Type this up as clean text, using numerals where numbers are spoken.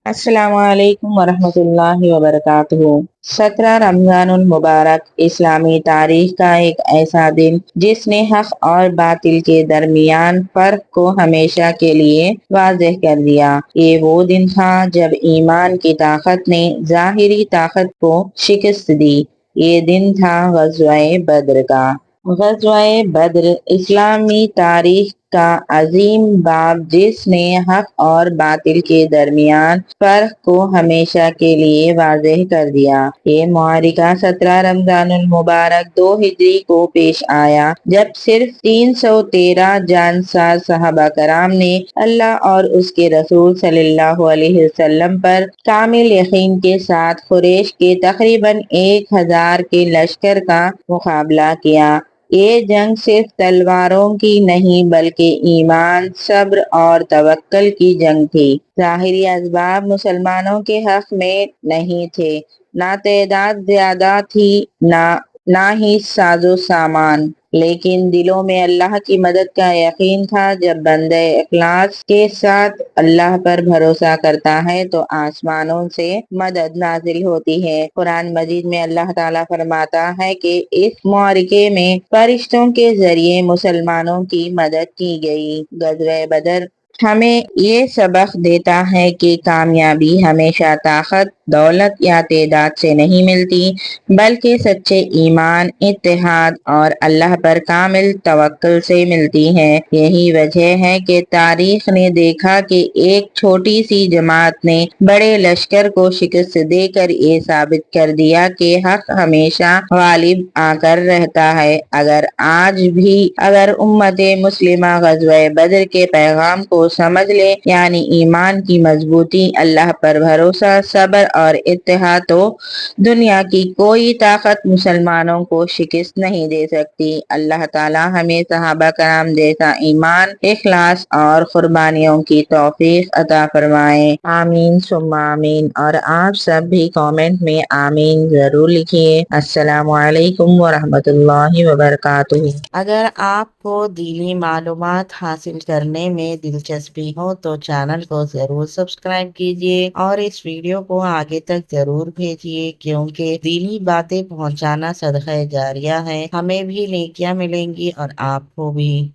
السلام علیکم ورحمۃ اللہ وبرکاتہ۔ 17 رمضان المبارک اسلامی تاریخ کا ایک ایسا دن جس نے حق اور باطل کے درمیان فرق کو ہمیشہ کے لیے واضح کر دیا۔ یہ وہ دن تھا جب ایمان کی طاقت نے ظاہری طاقت کو شکست دی۔ یہ دن تھا غزوہ بدر کا۔ غزوہ بدر اسلامی تاریخ کا عظیم باب جس نے حق اور باطل کے درمیان فرق کو ہمیشہ کے لیے واضح کر دیا۔ یہ معرکہ 17 رمضان المبارک 2 ہجری کو پیش آیا جب صرف 313 جانسار صحابہ کرام نے اللہ اور اس کے رسول صلی اللہ علیہ وسلم پر کامل یقین کے ساتھ قریش کے تقریباً 1000 کے لشکر کا مقابلہ کیا۔ یہ جنگ صرف تلواروں کی نہیں بلکہ ایمان، صبر اور توکل کی جنگ تھی۔ ظاہری اسباب مسلمانوں کے حق میں نہیں تھے، نہ تعداد زیادہ تھی نہ ہی ساز و سامان، لیکن دلوں میں اللہ کی مدد کا یقین تھا۔ جب بندہ اخلاص کے ساتھ اللہ پر بھروسہ کرتا ہے تو آسمانوں سے مدد نازل ہوتی ہے۔ قرآن مجید میں اللہ تعالیٰ فرماتا ہے کہ اس معرکے میں فرشتوں کے ذریعے مسلمانوں کی مدد کی گئی۔ غزوہ بدر ہمیں یہ سبق دیتا ہے کہ کامیابی ہمیشہ طاقت، دولت یا تعداد سے نہیں ملتی بلکہ سچے ایمان، اتحاد اور اللہ پر کامل توکل سے ملتی ہے۔ یہی وجہ ہے کہ تاریخ نے دیکھا کہ ایک چھوٹی سی جماعت نے بڑے لشکر کو شکست دے کر یہ ثابت کر دیا کہ حق ہمیشہ غالب آ کر رہتا ہے۔ اگر امت مسلمہ غزوہ بدر کے پیغام کو سمجھ لے، یعنی ایمان کی مضبوطی، اللہ پر بھروسہ، صبر اور اتحاد، تو دنیا کی کوئی طاقت مسلمانوں کو شکست نہیں دے سکتی۔ اللہ تعالیٰ ہمیں صحابہ کرام جیسا ایمان، اخلاص اور قربانیوں کی توفیق عطا فرمائے۔ آمین ثم آمین۔ اور آپ سب بھی کامنٹ میں آمین ضرور لکھیے۔ السلام علیکم ورحمۃ اللہ وبرکاتہ۔ اگر آپ کو دینی معلومات حاصل کرنے میں دلچسپی ہو تو چینل کو ضرور سبسکرائب کیجیے اور اس ویڈیو کو آگے تک ضرور بھیجیے، کیونکہ دینی باتیں پہنچانا صدقہ جاریہ ہے۔ ہمیں بھی نیکیاں ملیں گی اور آپ کو بھی۔